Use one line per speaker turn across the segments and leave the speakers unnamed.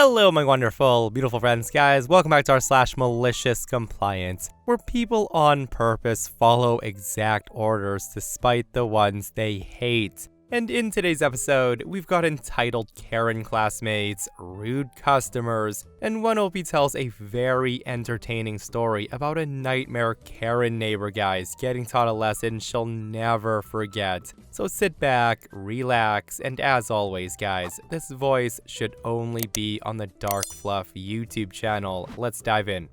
Hello, my wonderful, beautiful friends, guys. Welcome back to our /MaliciousCompliance, where people on purpose follow exact orders despite the ones they hate. And in today's episode, we've got entitled Karen Classmates, Rude Customers, and one OP tells a very entertaining story about a nightmare Karen neighbor, guys, getting taught a lesson she'll never forget. So sit back, relax, and as always, guys, this voice should only be on the Dark Fluff YouTube channel. Let's dive in.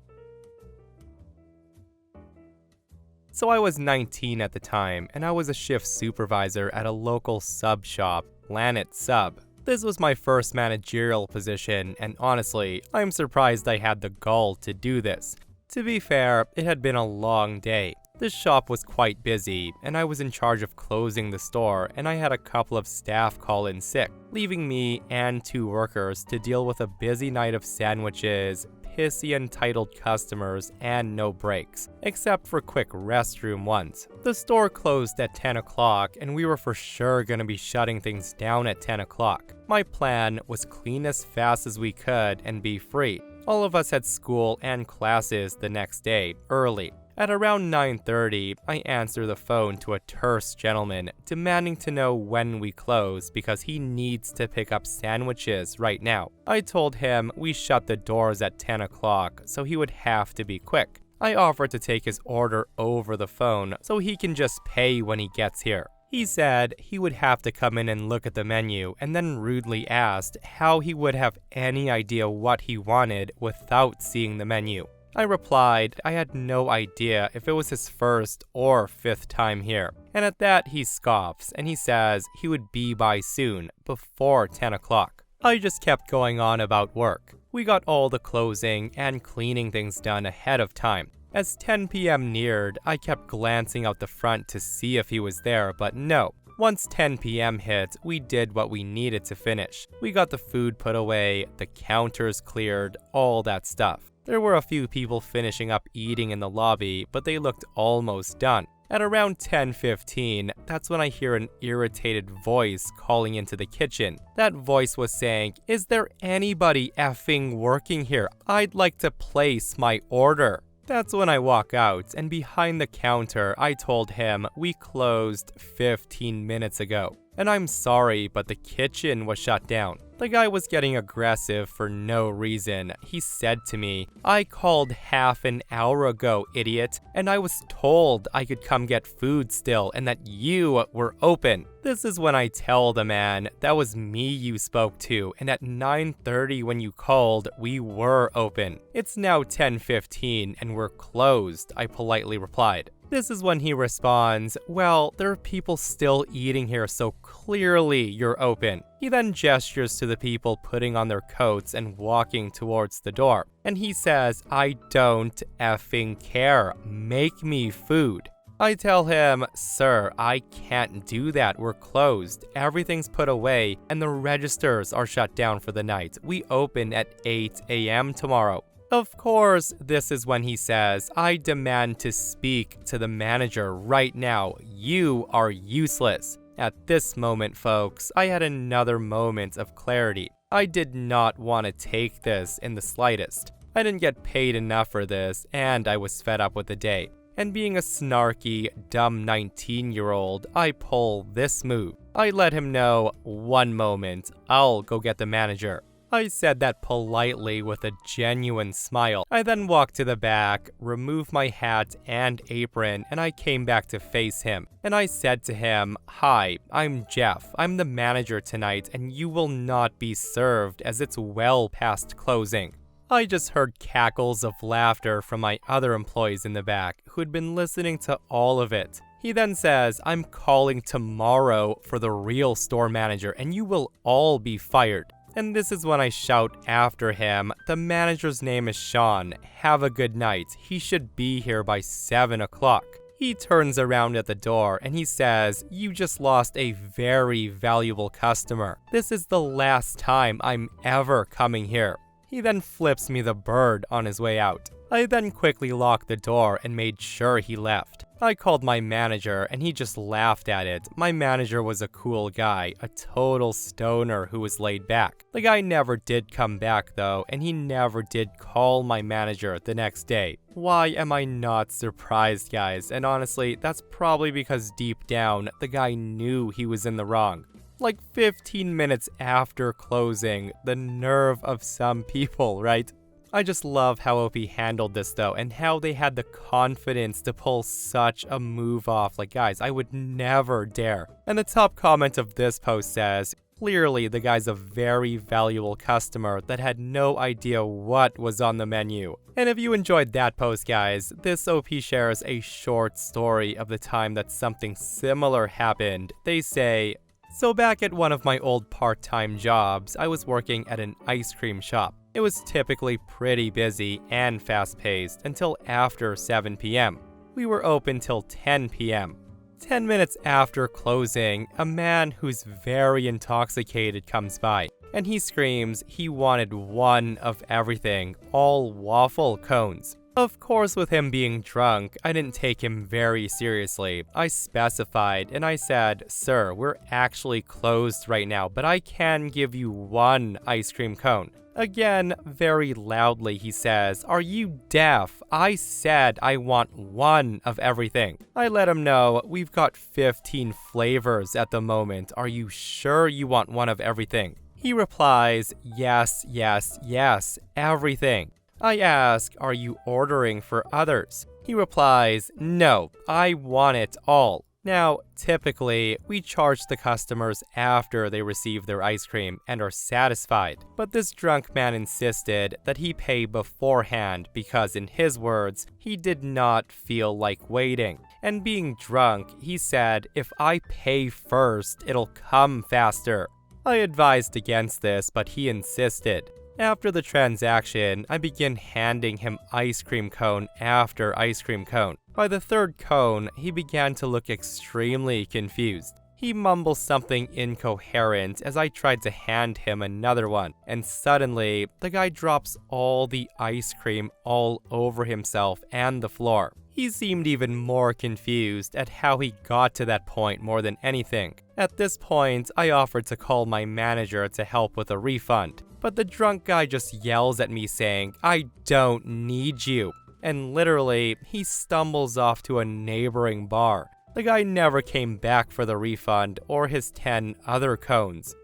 So I was 19 at the time, and I was a shift supervisor at a local sub shop, Planet Sub. This was my first managerial position, and honestly, I'm surprised I had the gall to do this. To be fair, it had been a long day. The shop was quite busy, and I was in charge of closing the store, and I had a couple of staff call in sick, leaving me and 2 workers to deal with a busy night of sandwiches, pissy entitled customers, and no breaks, except for quick restroom ones. The store closed at 10 o'clock, and we were for sure gonna be shutting things down at 10 o'clock. My plan was clean as fast as we could and be free. All of us had school and classes the next day, early. At around 9:30, I answer the phone to a terse gentleman, demanding to know when we close because he needs to pick up sandwiches right now. I told him we shut the doors at 10 o'clock, so he would have to be quick. I offered to take his order over the phone so he can just pay when he gets here. He said he would have to come in and look at the menu, and then rudely asked how he would have any idea what he wanted without seeing the menu. I replied I had no idea if it was his first or 5th time here. And at that he scoffs and he says he would be by soon, before 10 o'clock. I just kept going on about work. We got all the closing and cleaning things done ahead of time. As 10 p.m. neared, I kept glancing out the front to see if he was there, but no. Once 10 p.m. hit, we did what we needed to finish. We got the food put away, the counters cleared, all that stuff. There were a few people finishing up eating in the lobby, but they looked almost done. At around 10:15, that's when I hear an irritated voice calling into the kitchen. That voice was saying, "Is there anybody effing working here? I'd like to place my order." That's when I walk out, and behind the counter, I told him we closed 15 minutes ago. And I'm sorry, but the kitchen was shut down. The guy was getting aggressive for no reason. He said to me, "I called half an hour ago, idiot, and I was told I could come get food still and that you were open." This is when I tell the man, "That was me you spoke to, and at 9:30 when you called, we were open. It's now 10:15 and we're closed," I politely replied. This is when he responds, "Well, there are people still eating here, so clearly you're open." He then gestures to the people putting on their coats and walking towards the door. And he says, "I don't effing care. Make me food." I tell him, "Sir, I can't do that. We're closed. Everything's put away, and the registers are shut down for the night. We open at 8 a.m. tomorrow." Of course, this is when he says, "I demand to speak to the manager right now. You are useless." At this moment, folks, I had another moment of clarity. I did not want to take this in the slightest. I didn't get paid enough for this, and I was fed up with the day. And being a snarky, dumb 19-year-old, I pull this move. I let him know, "One moment, I'll go get the manager." I said that politely with a genuine smile. I then walked to the back, removed my hat and apron, and I came back to face him. And I said to him, "Hi, I'm Jeff. I'm the manager tonight, and you will not be served as it's well past closing." I just heard cackles of laughter from my other employees in the back, who had been listening to all of it. He then says, "I'm calling tomorrow for the real store manager, and you will all be fired." And this is when I shout after him, "The manager's name is Sean. Have a good night. He should be here by 7 o'clock. He turns around at the door and he says, "You just lost a very valuable customer. This is the last time I'm ever coming here." He then flips me the bird on his way out. I then quickly locked the door and made sure he left. I called my manager and he just laughed at it. My manager was a cool guy, a total stoner who was laid back. The guy never did come back though, and he never did call my manager the next day. Why am I not surprised, guys? And honestly, that's probably because deep down, the guy knew he was in the wrong. Like 15 minutes after closing, the nerve of some people, right? I just love how OP handled this though, and how they had the confidence to pull such a move off. Like, guys, I would never dare. And the top comment of this post says, clearly the guy's a very valuable customer that had no idea what was on the menu. And if you enjoyed that post, guys, this OP shares a short story of the time that something similar happened. They say, so back at one of my old part-time jobs, I was working at an ice cream shop. It was typically pretty busy and fast-paced until after 7 p.m. We were open till 10 p.m. 10 minutes after closing, a man who's very intoxicated comes by, and he screams he wanted one of everything, all waffle cones. Of course, with him being drunk, I didn't take him very seriously. I specified and I said, sir, we're actually closed right now, but I can give you one ice cream cone. Again, very loudly, he says, are you deaf? I said I want one of everything. I let him know, we've got 15 flavors at the moment. Are you sure you want one of everything? He replies, yes, yes, yes, everything. I ask, are you ordering for others? He replies, no, I want it all. Now, typically, we charge the customers after they receive their ice cream and are satisfied. But this drunk man insisted that he pay beforehand because, in his words, he did not feel like waiting. And being drunk, he said, if I pay first, it'll come faster. I advised against this, but he insisted. After the transaction, I began handing him ice cream cone after ice cream cone. By the third cone, he began to look extremely confused. He mumbles something incoherent as I tried to hand him another one, and suddenly, the guy drops all the ice cream all over himself and the floor. He seemed even more confused at how he got to that point more than anything. At this point, I offered to call my manager to help with a refund, but the drunk guy just yells at me saying, I don't need you. And literally, he stumbles off to a neighboring bar. The guy never came back for the refund or his 10 other cones.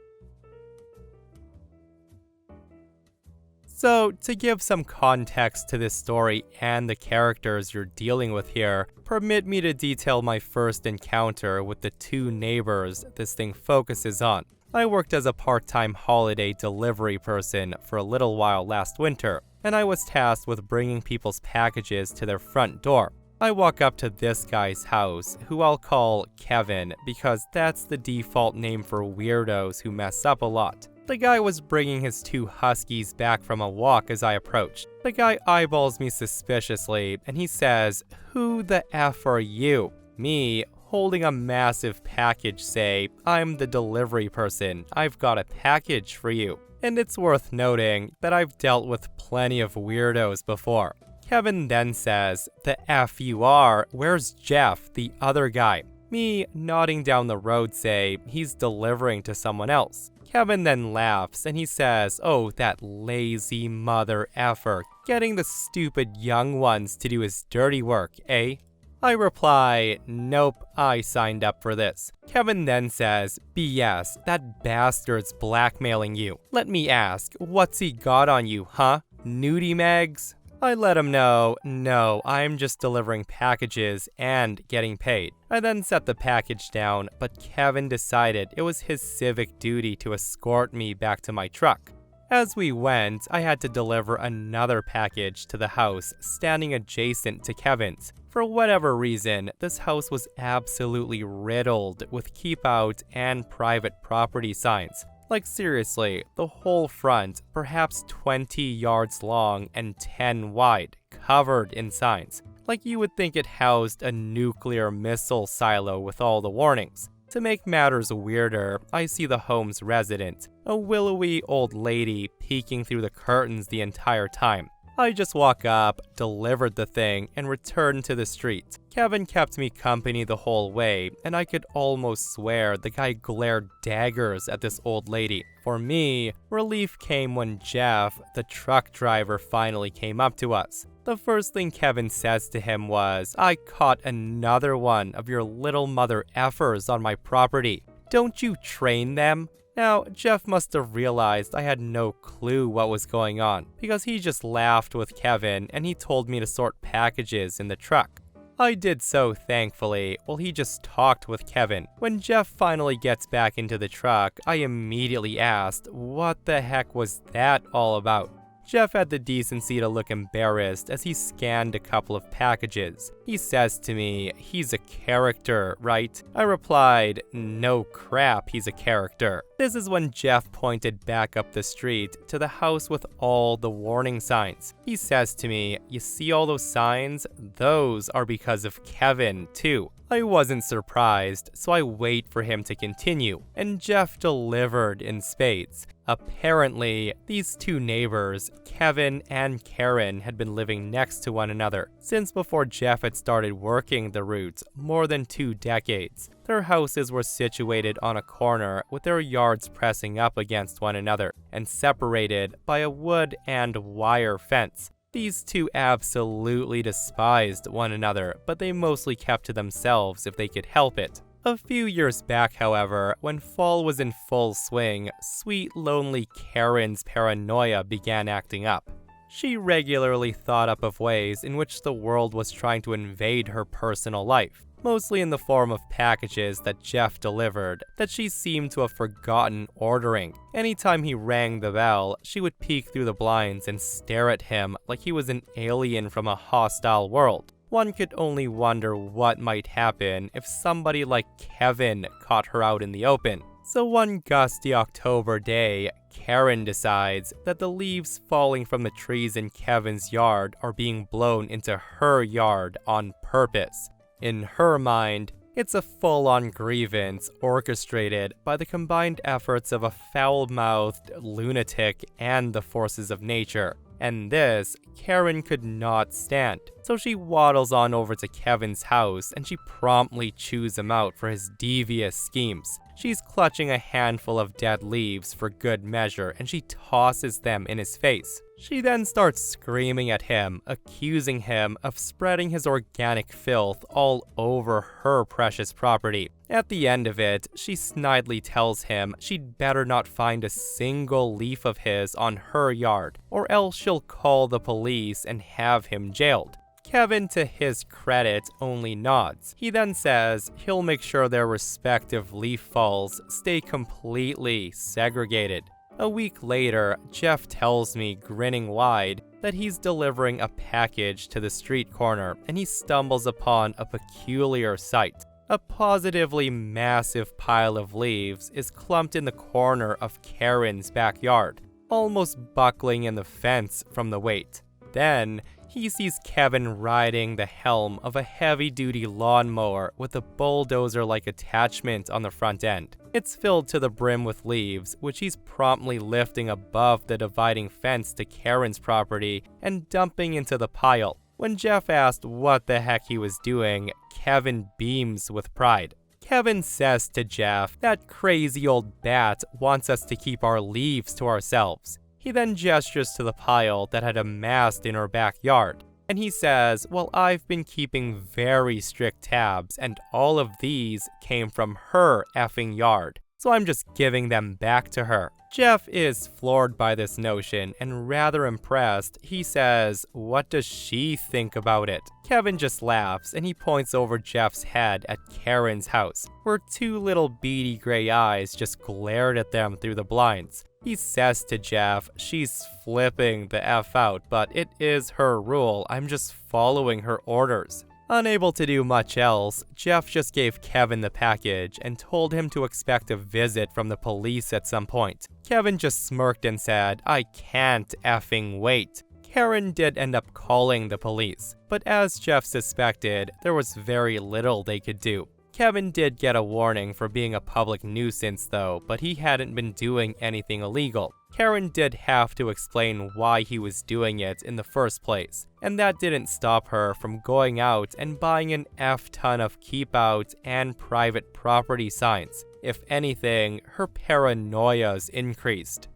So, to give some context to this story and the characters you're dealing with here, permit me to detail my first encounter with the two neighbors this thing focuses on. I worked as a part-time holiday delivery person for a little while last winter, and I was tasked with bringing people's packages to their front door. I walk up to this guy's house, who I'll call Kevin because that's the default name for weirdos who mess up a lot. The guy was bringing his 2 huskies back from a walk as I approached. The guy eyeballs me suspiciously, and he says, who the F are you? Me, holding a massive package, say, I'm the delivery person, I've got a package for you. And it's worth noting that I've dealt with plenty of weirdos before. Kevin then says, the F you are, where's Jeff, the other guy? Me, nodding down the road, say, he's delivering to someone else. Kevin then laughs and he says, oh, that lazy mother effer, getting the stupid young ones to do his dirty work, eh? I reply, nope, I signed up for this. Kevin then says, BS, that bastard's blackmailing you. Let me ask, what's he got on you, huh? Nudie mags? I let him know, no, I'm just delivering packages and getting paid. I then set the package down, but Kevin decided it was his civic duty to escort me back to my truck. As we went, I had to deliver another package to the house standing adjacent to Kevin's. For whatever reason, this house was absolutely riddled with keep out and private property signs. Like seriously, the whole front, perhaps 20 yards long and 10 wide, covered in signs. Like you would think it housed a nuclear missile silo with all the warnings. To make matters weirder, I see the home's resident, a willowy old lady peeking through the curtains the entire time. I just walk up, delivered the thing, and returned to the street. Kevin kept me company the whole way, and I could almost swear the guy glared daggers at this old lady. For me, relief came when Jeff, the truck driver, finally came up to us. The first thing Kevin says to him was, "I caught another one of your little mother effers on my property. Don't you train them?" Now, Jeff must have realized I had no clue what was going on, because he just laughed with Kevin and he told me to sort packages in the truck. I did so, thankfully, while he just talked with Kevin. When Jeff finally gets back into the truck, I immediately asked, what the heck was that all about? Jeff had the decency to look embarrassed as he scanned a couple of packages. He says to me, "He's a character, right?" I replied, "No crap, he's a character." This is when Jeff pointed back up the street to the house with all the warning signs. He says to me, "You see all those signs? Those are because of Kevin, too." I wasn't surprised, so I wait for him to continue, and Jeff delivered in spades. Apparently, these two neighbors, Kevin and Karen, had been living next to one another since before Jeff had started working the route, more than 2 decades. Their houses were situated on a corner with their yards pressing up against one another and separated by a wood and wire fence. These two absolutely despised one another, but they mostly kept to themselves if they could help it. A few years back, however, when fall was in full swing, sweet, lonely Karen's paranoia began acting up. She regularly thought up of ways in which the world was trying to invade her personal life, mostly in the form of packages that Jeff delivered that she seemed to have forgotten ordering. Anytime he rang the bell, she would peek through the blinds and stare at him like he was an alien from a hostile world. One could only wonder what might happen if somebody like Kevin caught her out in the open. So one gusty October day, Karen decides that the leaves falling from the trees in Kevin's yard are being blown into her yard on purpose. In her mind, it's a full-on grievance orchestrated by the combined efforts of a foul-mouthed lunatic and the forces of nature. And this, Karen could not stand. So she waddles on over to Kevin's house and she promptly chews him out for his devious schemes. She's clutching a handful of dead leaves for good measure and she tosses them in his face. She then starts screaming at him, accusing him of spreading his organic filth all over her precious property. At the end of it, she snidely tells him she'd better not find a single leaf of his on her yard, or else she'll call the police and have him jailed. Kevin, to his credit, only nods. He then says he'll make sure their respective leaf falls stay completely segregated. A week later, Jeff tells me, grinning wide, that he's delivering a package to the street corner and he stumbles upon a peculiar sight. A positively massive pile of leaves is clumped in the corner of Karen's backyard, almost buckling in the fence from the weight. Then, he sees Kevin riding the helm of a heavy-duty lawnmower with a bulldozer-like attachment on the front end. It's filled to the brim with leaves, which he's promptly lifting above the dividing fence to Karen's property and dumping into the pile. When Jeff asked what the heck he was doing, Kevin beams with pride. Kevin says to Jeff that crazy old bat wants us to keep our leaves to ourselves. He then gestures to the pile that had amassed in her backyard, and he says, "Well, I've been keeping very strict tabs, and all of these came from her effing yard, so I'm just giving them back to her." Jeff is floored by this notion, and rather impressed, he says, "What does she think about it?" Kevin just laughs, and he points over Jeff's head at Karen's house, where 2 little beady gray eyes just glared at them through the blinds. He says to Jeff, "She's flipping the F out, but it is her rule, I'm just following her orders." Unable to do much else, Jeff just gave Kevin the package and told him to expect a visit from the police at some point. Kevin just smirked and said, "I can't effing wait." Karen did end up calling the police, but as Jeff suspected, there was very little they could do. Kevin did get a warning for being a public nuisance though, but he hadn't been doing anything illegal. Karen did have to explain why he was doing it in the first place, and that didn't stop her from going out and buying an F-ton of keep-out and private property signs. If anything, her paranoias increased.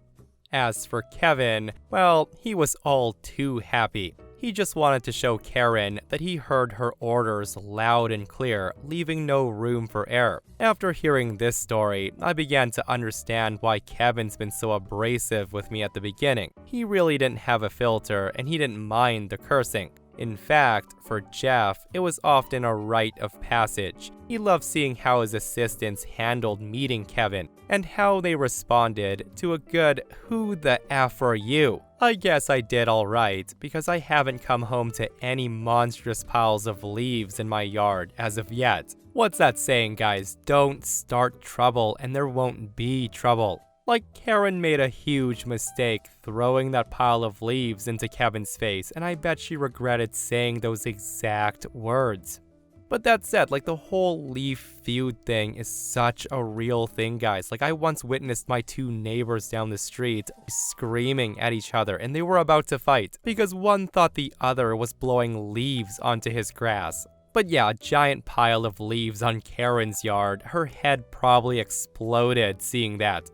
As for Kevin, well, he was all too happy. He just wanted to show Karen that he heard her orders loud and clear, leaving no room for error. After hearing this story, I began to understand why Kevin's been so abrasive with me at the beginning. He really didn't have a filter, and he didn't mind the cursing. In fact, for Jeff, it was often a rite of passage. He loved seeing how his assistants handled meeting Kevin, and how they responded to a good "Who the F are you?" I guess I did alright, because I haven't come home to any monstrous piles of leaves in my yard as of yet. What's that saying, guys? Don't start trouble and there won't be trouble. Like, Karen made a huge mistake throwing that pile of leaves into Kevin's face, and I bet she regretted saying those exact words. But that said, like, the whole leaf feud thing is such a real thing, guys. Like, I once witnessed my two neighbors down the street screaming at each other, and they were about to fight because one thought the other was blowing leaves onto his grass. But yeah, a giant pile of leaves on Karen's yard. Her head probably exploded seeing that.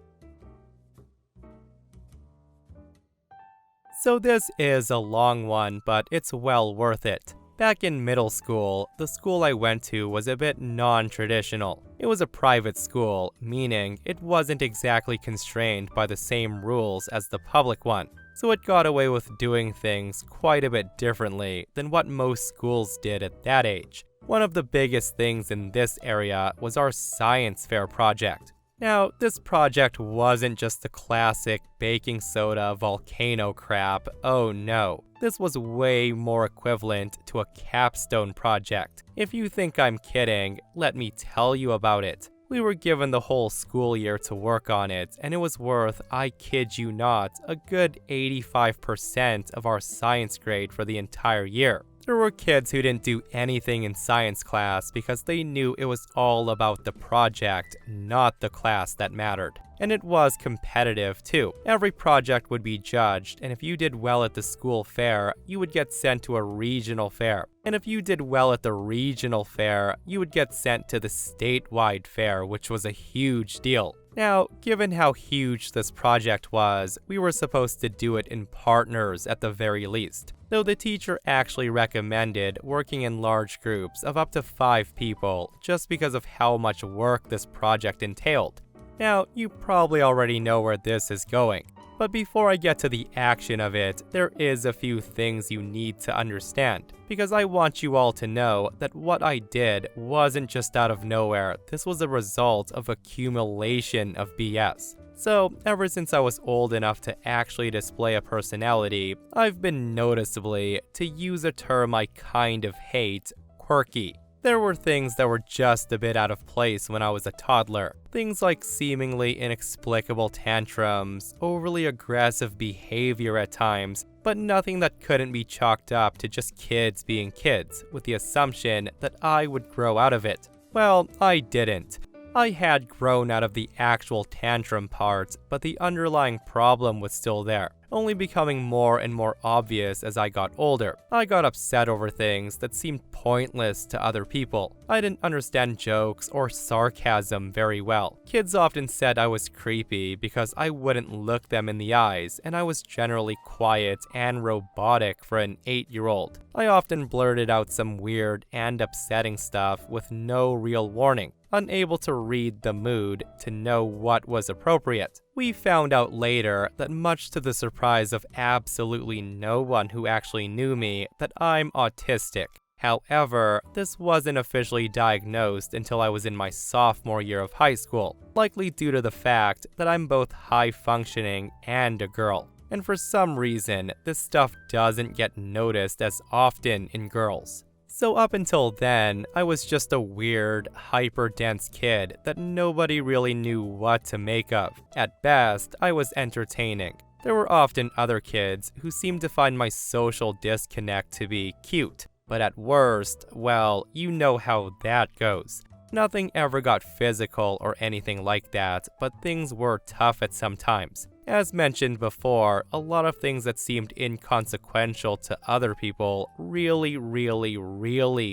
So this is a long one, but it's well worth it. Back in middle school, the school I went to was a bit non-traditional. It was a private school, meaning it wasn't exactly constrained by the same rules as the public one. So it got away with doing things quite a bit differently than what most schools did at that age. One of the biggest things in this area was our science fair project. Now, this project wasn't just the classic baking soda volcano crap, oh no. This was way more equivalent to a capstone project. If you think I'm kidding, let me tell you about it. We were given the whole school year to work on it, and it was worth, I kid you not, a good 85% of our science grade for the entire year. There were kids who didn't do anything in science class because they knew it was all about the project, not the class that mattered. And it was competitive too. Every project would be judged, and if you did well at the school fair, you would get sent to a regional fair. And if you did well at the regional fair, you would get sent to the statewide fair, which was a huge deal. Now, given how huge this project was, we were supposed to do it in partners at the very least. Though the teacher actually recommended working in large groups of up to 5 people just because of how much work this project entailed. Now, you probably already know where this is going, but before I get to the action of it, there is a few things you need to understand, because I want you all to know that what I did wasn't just out of nowhere. This was a result of accumulation of BS. So, ever since I was old enough to actually display a personality, I've been noticeably, to use a term I kind of hate, quirky. There were things that were just a bit out of place when I was a toddler. Things like seemingly inexplicable tantrums, overly aggressive behavior at times, but nothing that couldn't be chalked up to just kids being kids, with the assumption that I would grow out of it. Well, I didn't. I had grown out of the actual tantrum part, but the underlying problem was still there, only becoming more and more obvious as I got older. I got upset over things that seemed pointless to other people. I didn't understand jokes or sarcasm very well. Kids often said I was creepy because I wouldn't look them in the eyes, and I was generally quiet and robotic for an 8-year-old. I often blurted out some weird and upsetting stuff with no real warning, unable to read the mood to know what was appropriate. We found out later that, much to the surprise of absolutely no one who actually knew me, that I'm autistic. However, this wasn't officially diagnosed until I was in my sophomore year of high school, likely due to the fact that I'm both high-functioning and a girl. And for some reason, this stuff doesn't get noticed as often in girls. So up until then, I was just a weird, hyper-dense kid that nobody really knew what to make of. At best, I was entertaining. There were often other kids who seemed to find my social disconnect to be cute. But at worst, well, you know how that goes. Nothing ever got physical or anything like that, but things were tough at some times. As mentioned before, a lot of things that seemed inconsequential to other people really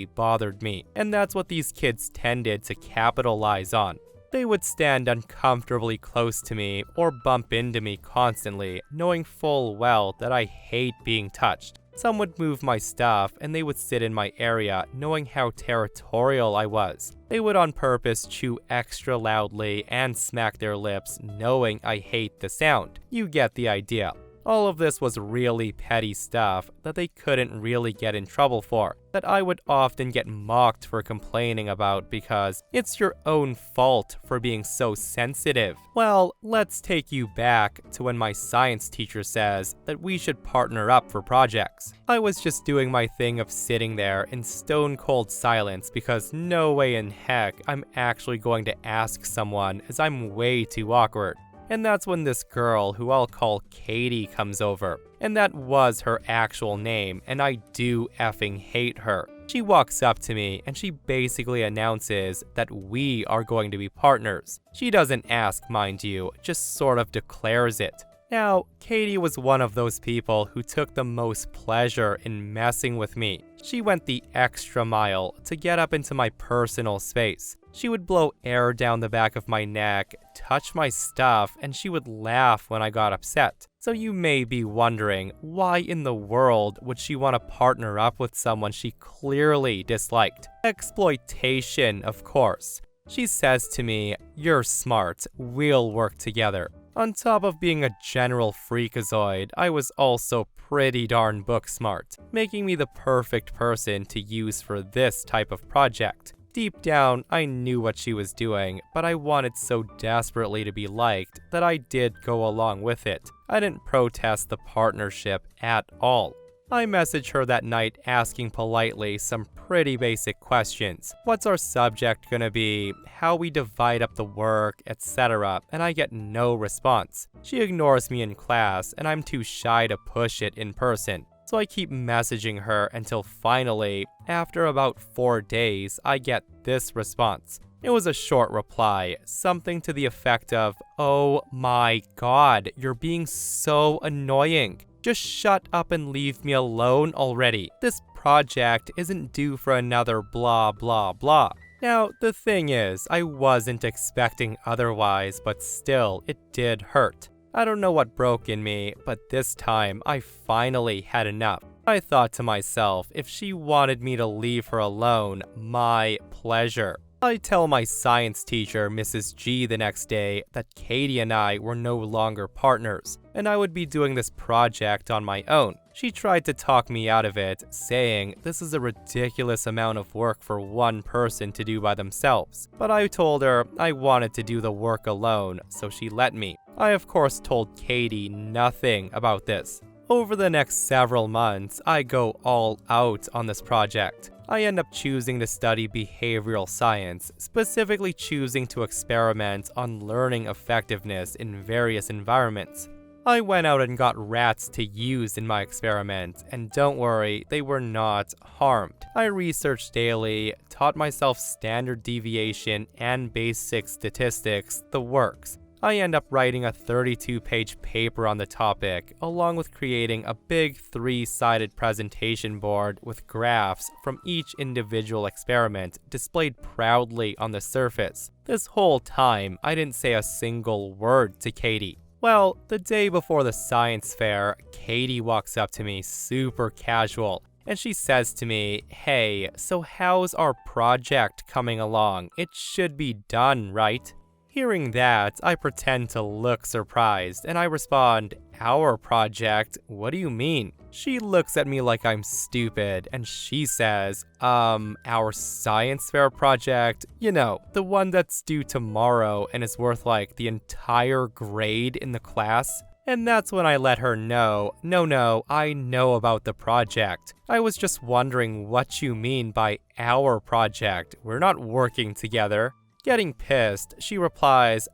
bothered me, and that's what these kids tended to capitalize on. They would stand uncomfortably close to me or bump into me constantly, knowing full well that I hate being touched. Some would move my stuff and they would sit in my area knowing how territorial I was. They would on purpose chew extra loudly and smack their lips knowing I hate the sound. You get the idea. All of this was really petty stuff that they couldn't really get in trouble for, that I would often get mocked for complaining about because it's your own fault for being so sensitive. Well, let's take you back to when my science teacher says that we should partner up for projects. I was just doing my thing of sitting there in stone cold silence because no way in heck I'm actually going to ask someone as I'm way too awkward. And that's when this girl, who I'll call Katie, comes over. And that was her actual name, and I do effing hate her. She walks up to me and she basically announces that we are going to be partners. She doesn't ask, mind you, just sort of declares it. Now, Katie was one of those people who took the most pleasure in messing with me. She went the extra mile to get up into my personal space. She would blow air down the back of my neck, touch my stuff, and she would laugh when I got upset. So you may be wondering, why in the world would she want to partner up with someone she clearly disliked? Exploitation, of course. She says to me, "You're smart, we'll work together." On top of being a general freakazoid, I was also pretty darn book smart, making me the perfect person to use for this type of project. Deep down, I knew what she was doing, but I wanted so desperately to be liked that I did go along with it. I didn't protest the partnership at all. I messaged her that night asking politely some pretty basic questions. What's our subject gonna be? How we divide up the work, etc. And I get no response. She ignores me in class and I'm too shy to push it in person. So I keep messaging her until finally, after about 4 days, I get this response. It was a short reply, something to the effect of, "Oh my god, you're being so annoying. Just shut up and leave me alone already. This project isn't due for another blah blah blah." Now, the thing is, I wasn't expecting otherwise, but still, it did hurt. I don't know what broke in me, but this time I finally had enough. I thought to myself, if she wanted me to leave her alone, my pleasure. I tell my science teacher, Mrs. G, the next day that Katie and I were no longer partners, and I would be doing this project on my own. She tried to talk me out of it, saying this is a ridiculous amount of work for one person to do by themselves. But I told her I wanted to do the work alone, so she let me. I of course told Katie nothing about this. Over the next several months, I go all out on this project. I end up choosing to study behavioral science, specifically choosing to experiment on learning effectiveness in various environments. I went out and got rats to use in my experiment, and don't worry, they were not harmed. I researched daily, taught myself standard deviation and basic statistics, the works. I end up writing a 32-page paper on the topic, along with creating a big 3-sided presentation board with graphs from each individual experiment displayed proudly on the surface. This whole time, I didn't say a single word to Katie. Well, the day before the science fair, Katie walks up to me super casual, and she says to me, "Hey, so how's our project coming along? It should be done, right?" Hearing that, I pretend to look surprised, and I respond, "Our project? What do you mean?" She looks at me like I'm stupid, and she says, our science fair project? You know, the one that's due tomorrow and is worth like the entire grade in the class? And that's when I let her know, no, I know about the project. I was just wondering what you mean by our project. We're not working together. Getting pissed, she replies,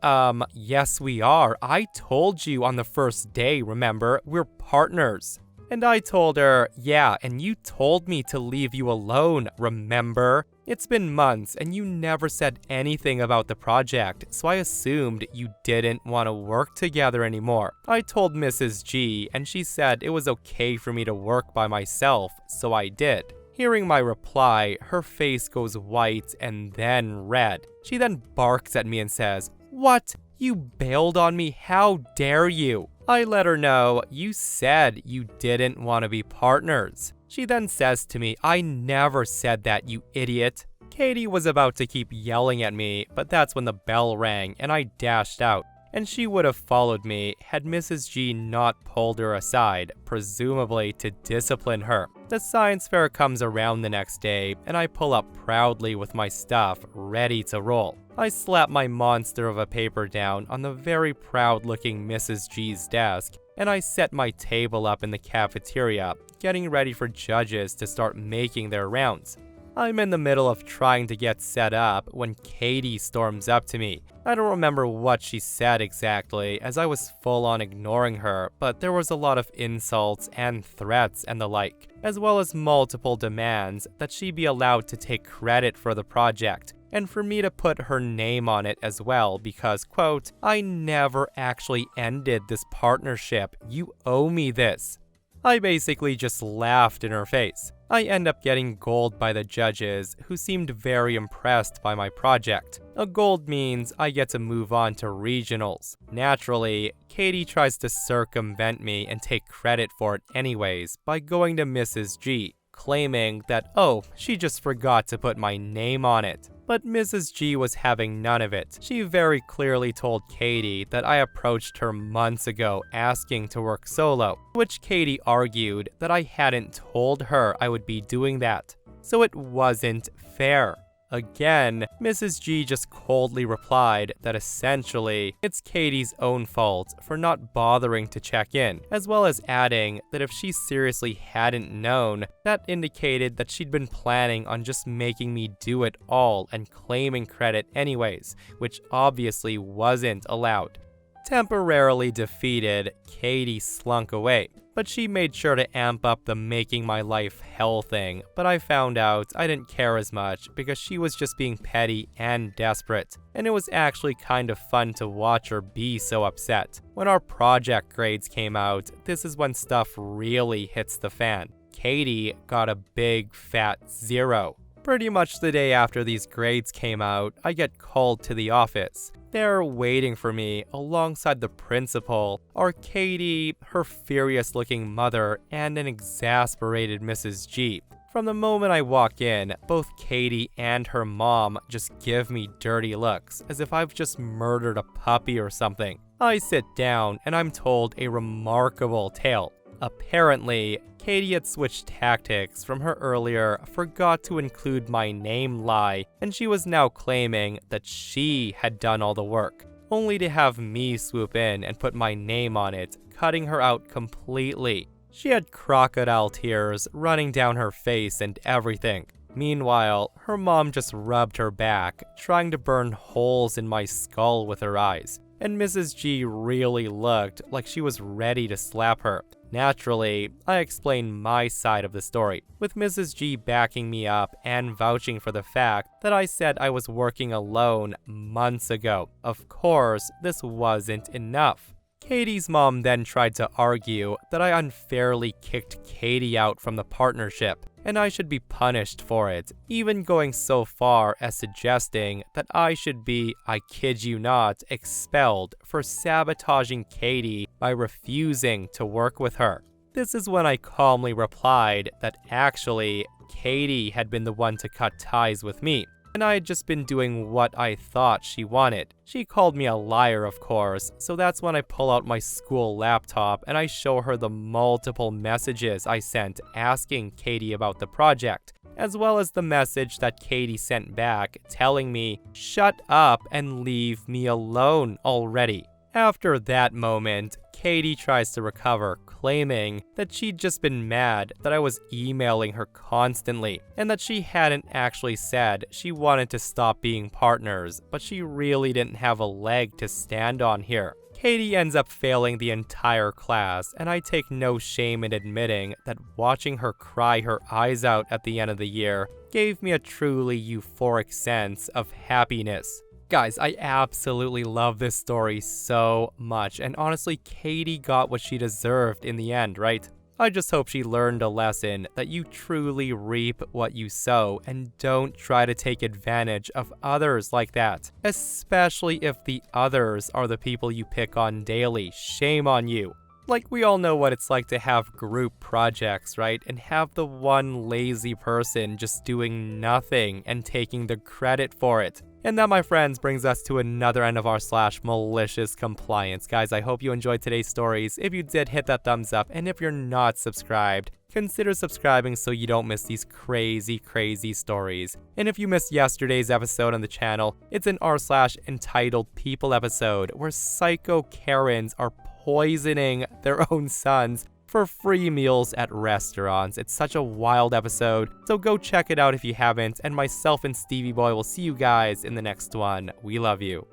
yes we are. I told you on the first day, remember? We're partners. And I told her, yeah, and you told me to leave you alone, remember? It's been months and you never said anything about the project, so I assumed you didn't want to work together anymore. I told Mrs. G and she said it was okay for me to work by myself, so I did. Hearing my reply, her face goes white and then red. She then barks at me and says, "What? You bailed on me? How dare you?" I let her know, "You said you didn't want to be partners." She then says to me, "I never said that, you idiot." Katie was about to keep yelling at me, but that's when the bell rang and I dashed out. And she would have followed me had Mrs. G not pulled her aside, presumably to discipline her. The science fair comes around the next day, and I pull up proudly with my stuff, ready to roll. I slap my monster of a paper down on the very proud-looking Mrs. G's desk, and I set my table up in the cafeteria, getting ready for judges to start making their rounds. I'm in the middle of trying to get set up when Katie storms up to me. I don't remember what she said exactly, as I was full on ignoring her, but there was a lot of insults and threats and the like, as well as multiple demands that she be allowed to take credit for the project, and for me to put her name on it as well because, quote, "I never actually ended this partnership. You owe me this." I basically just laughed in her face. I end up getting gold by the judges, who seemed very impressed by my project. A gold means I get to move on to regionals. Naturally, Katie tries to circumvent me and take credit for it anyways by going to Mrs. G, claiming that, oh, she just forgot to put my name on it. But Mrs. G was having none of it. She very clearly told Katie that I approached her months ago asking to work solo, which Katie argued that I hadn't told her I would be doing that. So it wasn't fair. Again, Mrs. G just coldly replied that essentially, it's Katie's own fault for not bothering to check in, as well as adding that if she seriously hadn't known, that indicated that she'd been planning on just making me do it all and claiming credit anyways, which obviously wasn't allowed. Temporarily defeated, Katie slunk away, but she made sure to amp up the making my life hell thing, but I found out I didn't care as much because she was just being petty and desperate, and it was actually kind of fun to watch her be so upset. When our project grades came out, this is when stuff really hits the fan. Katie got a big fat 0. Pretty much the day after these grades came out, I get called to the office. There waiting for me alongside the principal are Katie, her furious-looking mother, and an exasperated Mrs. G. From the moment I walk in, both Katie and her mom just give me dirty looks, as if I've just murdered a puppy or something. I sit down and I'm told a remarkable tale. Apparently, Katie had switched tactics from her earlier forgot to include my name lie, and she was now claiming that she had done all the work, only to have me swoop in and put my name on it, cutting her out completely. She had crocodile tears running down her face and everything. Meanwhile, her mom just rubbed her back, trying to burn holes in my skull with her eyes, and Mrs. G really looked like she was ready to slap her. Naturally, I explained my side of the story, with Mrs. G backing me up and vouching for the fact that I said I was working alone months ago. Of course, this wasn't enough. Katie's mom then tried to argue that I unfairly kicked Katie out from the partnership, and I should be punished for it, even going so far as suggesting that I should be, I kid you not, expelled for sabotaging Katie by refusing to work with her. This is when I calmly replied that actually, Katie had been the one to cut ties with me, and I had just been doing what I thought she wanted. She called me a liar, of course, so that's when I pull out my school laptop and I show her the multiple messages I sent asking Katie about the project, as well as the message that Katie sent back telling me, "Shut up and leave me alone already." After that moment, Katie tries to recover, claiming that she'd just been mad that I was emailing her constantly, and that she hadn't actually said she wanted to stop being partners, but she really didn't have a leg to stand on here. Katie ends up failing the entire class, and I take no shame in admitting that watching her cry her eyes out at the end of the year gave me a truly euphoric sense of happiness. Guys, I absolutely love this story so much, and honestly, Katie got what she deserved in the end, right? I just hope she learned a lesson that you truly reap what you sow, and don't try to take advantage of others like that. Especially if the others are the people you pick on daily. Shame on you. Like, we all know what it's like to have group projects, right? And have the one lazy person just doing nothing and taking the credit for it. And that, my friends, brings us to another end of our /malicious compliance. Guys, I hope you enjoyed today's stories. If you did, hit that thumbs up. And if you're not subscribed, consider subscribing so you don't miss these crazy stories. And if you missed yesterday's episode on the channel, it's an r/entitled people episode where psycho Karens are poisoning their own sons for free meals at restaurants. It's such a wild episode, so go check it out if you haven't, and myself and Stevie Boy will see you guys in the next one. We love you.